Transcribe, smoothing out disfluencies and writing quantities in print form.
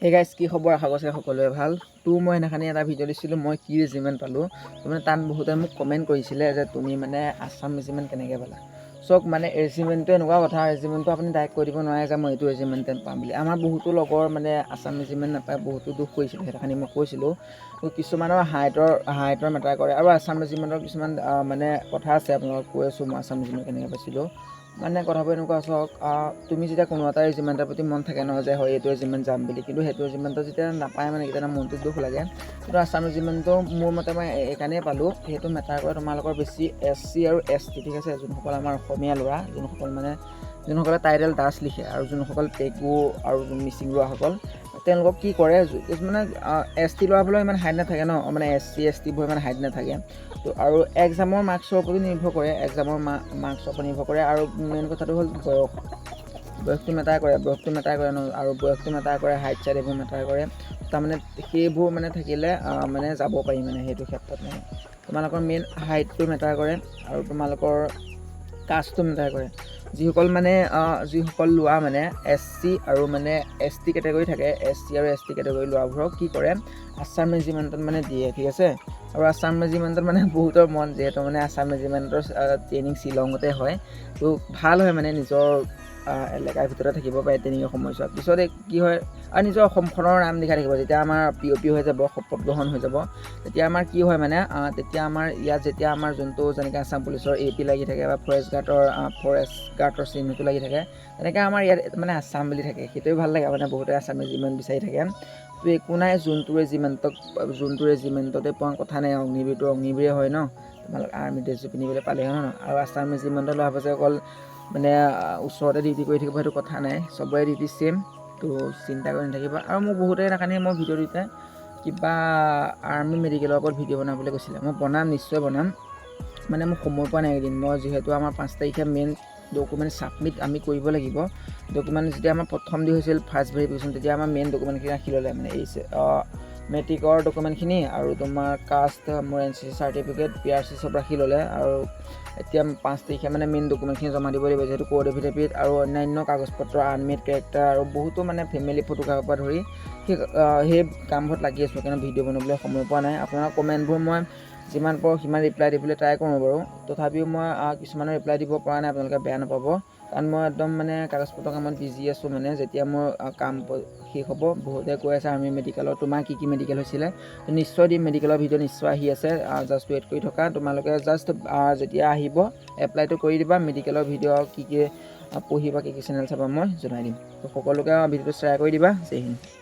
hey guys কি খবৰ আশা কৰিছে সকলোৱে ভাল মই সেইদিনাখনি এটা ভিডিঅ' দিছিলোঁ মই কি ৰেজিমেণ্ট পালোঁ মানে তাত বহুতে মোক কমেণ্ট কৰিছিলে যে তুমি মানে আছাম ৰেজিমেণ্ট কেনেকৈ পালা চাওক মানে ৰেজিমেণ্টটো এনেকুৱা কথা ৰেজিমেণ্টটো আপুনি ডাইৰেক্ট কৈ দিব নোৱাৰে যে মই এইটো ৰেজিমেণ্ট পাম বুলি আমাৰ বহুতো লগৰ মানে আছাম ৰেজিমেণ্ট নাপায় বহুতো দুখ কৰিছিলে সেইদিনাখনি মই কৈছিলোঁ কিছুমানৰ হাইটৰ মেটাৰ কৰে আৰু আছাম ৰেজিমেণ্টৰ কিছুমান মানে কথা আছে আপোনালোকক কৈ আছোঁ মই আছাম ৰেজিমেণ্ট কেনেকৈ পাইছিলোঁ মানে কথাবোৰ এনেকুৱা চাওক তুমি যেতিয়া কোনো এটা ৰেজিমেণ্টৰ প্ৰতি মন থাকে নহয় যে হয় এইটো ৰেজিমেণ্ট যাম বুলি কিন্তু সেইটো ৰেজিমেণ্টত যেতিয়া নাপায় মানে কেতিয়াবা মনটোত দুখ লাগে কিন্তু আছাম ৰেজিমেণ্টটো মোৰ মতে মই এইকাৰণেই পালোঁ সেইটো মেটাৰ কৰে তোমালোকৰ বেছি SC আৰু ST ঠিক আছে যোনসকল আমাৰ অসমীয়া ল'ৰা যোনসকলে টাইটেল দাস লিখে আৰু যোনসকল পেগু আৰু মিচিং ল'ৰাসকল তেওঁলোকক কি কৰে মানে ST ল'ৰাবোৰৰ ইমান হাইট নাথাকে ন মানে SC STবোৰ ইমান হাইট নাথাকে তো আৰু এক্সামৰ মাৰ্কছৰ ওপৰত নিৰ্ভৰ কৰে মাৰ্কছৰ ওপৰত নিৰ্ভৰ কৰে আৰু মেইন কথাটো হ'ল বয়সটো মেটাৰ কৰে ন আৰু বয়সটো মেটাৰ কৰে হাইট চাইট এইবোৰ মেটাৰ কৰে তাৰমানে সেইবোৰ মানে থাকিলে মানে যাব পাৰি মানে সেইটো ক্ষেত্ৰত মানে তোমালোকৰ মেইন হাইটটো মেটাৰ কৰে আৰু তোমালোকৰ কাষ্টটো মেটাৰ কৰে যিসকল লোৱা মানে SC আৰু মানে ST কেটেগৰী থাকে SC আৰু ST কেটেগৰী লোৱাবোৰক কি কৰে আছাম ৰেজিমেণ্টত মানে দিয়ে ঠিক আছে আৰু আছাম ৰেজিমেণ্টত মানে বহুতৰ মন যিহেতু মানে আছাম ৰেজিমেণ্টৰ ট্ৰেইনিং শ্বিলঙতে হয় তো ভাল হয় মানে নিজৰ এলেকাৰ ভিতৰতে থাকিব পাৰে ট্ৰেইনিঙৰ সময়ছোৱাত পিছতে কি হয় আৰু নিজৰ অসমখনৰ নাম লিখা থাকিব যেতিয়া আমাৰ POP হৈ যাব শপত গ্ৰহণ হৈ যাব তেতিয়া আমাৰ কি হয় মানে তেতিয়া আমাৰ ইয়াত যেতিয়া আমাৰ যোনটো যেনেকৈ আছাম পুলিচৰ AP লাগি থাকে বা ফৰেষ্ট গাৰ্ডৰ চিহ্নটো লাগি থাকে তেনেকৈ আমাৰ ইয়াত মানে আছাম বুলি থাকে সেইটোৱে ভাল লাগে মানে বহুতে আছাম ৰেজিমেণ্ট বিচাৰি থাকে তো একো নাই যোনটো ৰেজিমেণ্টতে পোৱা কথা নাই অগ্নিবীৰে হয় ন তোমালোক আৰ্মি ড্ৰেছযোৰ পিন্ধিবলৈ পালে হয় ন আৰু আছাম ৰেজিমেণ্টত লোৱা পাছে অকল মানে ওচৰতে ডিউটি কৰি থাকিব সেইটো কথা নাই চবৰে ডিউটি ছেইম তো চিন্তা কৰি নাথাকিবা আৰু মোক বহুতে সেইকাৰণে মই ভিডিঅ' দিওঁতে কিবা আৰ্মি মেডিকেলৰ ওপৰত ভিডিঅ' বনাবলৈ কৈছিলে মই নিশ্চয় বনাম মানে মোক সময় পোৱা নাই এদিন মই যিহেতু আমাৰ 5 তাৰিখে মেইন ডকুমেণ্ট ছাবমিট আমি কৰিব লাগিব ডকুমেণ্ট যেতিয়া আমাৰ প্ৰথম দি হৈছিল ফাৰ্ষ্ট ভেৰিফিকেশ্যন তেতিয়া আমাৰ মেইন ডকুমেণ্টখিনি ৰাখি ল'লে মানে মেট্ৰিকৰ ডকুমেণ্টখিনি আৰু তোমাৰ কাষ্ট মোৰ NCC চাৰ্টিফিকেট PRC চব ৰাখি ল'লে আৰু এতিয়া 5 তাৰিখে মানে মেইন ডকুমেণ্টখিনি জমা দিব লাগিব যিহেতু কোড এফিডেভিট আৰু অন্যান্য কাগজ পত্ৰ আনমেড কেৰেক্টাৰ আৰু বহুতো মানে ফেমিলি ফটোগ্ৰাফৰ পৰা ধৰি সেই কামবোৰত লাগি আছোঁ সেইকাৰণে ভিডিঅ' বনাবলৈ সময় পোৱা নাই আপোনাৰ কমেণ্টবোৰ মই যিমান পাৰোঁ সিমান ৰিপ্লাই দিবলৈ ট্ৰাই কৰোঁ বাৰু তথাপিও মই কিছুমানৰ ৰিপ্লাই দিব পৰা নাই আপোনালোকে বেয়া নাপাব কাৰণ মই একদম মানে কাগজ পত্ৰ কামত বিজি আছোঁ মানে যেতিয়া মোৰ কাম শেষ হ'ব বহুতে কৈ আছে আৰ্মি মেডিকেলৰ তোমাৰ কি মেডিকেল হৈছিলে নিশ্চয় দিম মেডিকেলৰ ভিডিঅ' নিশ্চয় আহি আছে জাষ্ট ৱেইট কৰি থকা তোমালোকে জাষ্ট যেতিয়া আহিব এপ্লাইটো কৰি দিবা মেডিকেলৰ ভিডিঅ' কি পঢ়িবা কি চেনেল চাবা মই জনাই দিম তো সকলোকে ভিডিঅ'টো শ্বেয়াৰ কৰি দিবা জয় হিন্দ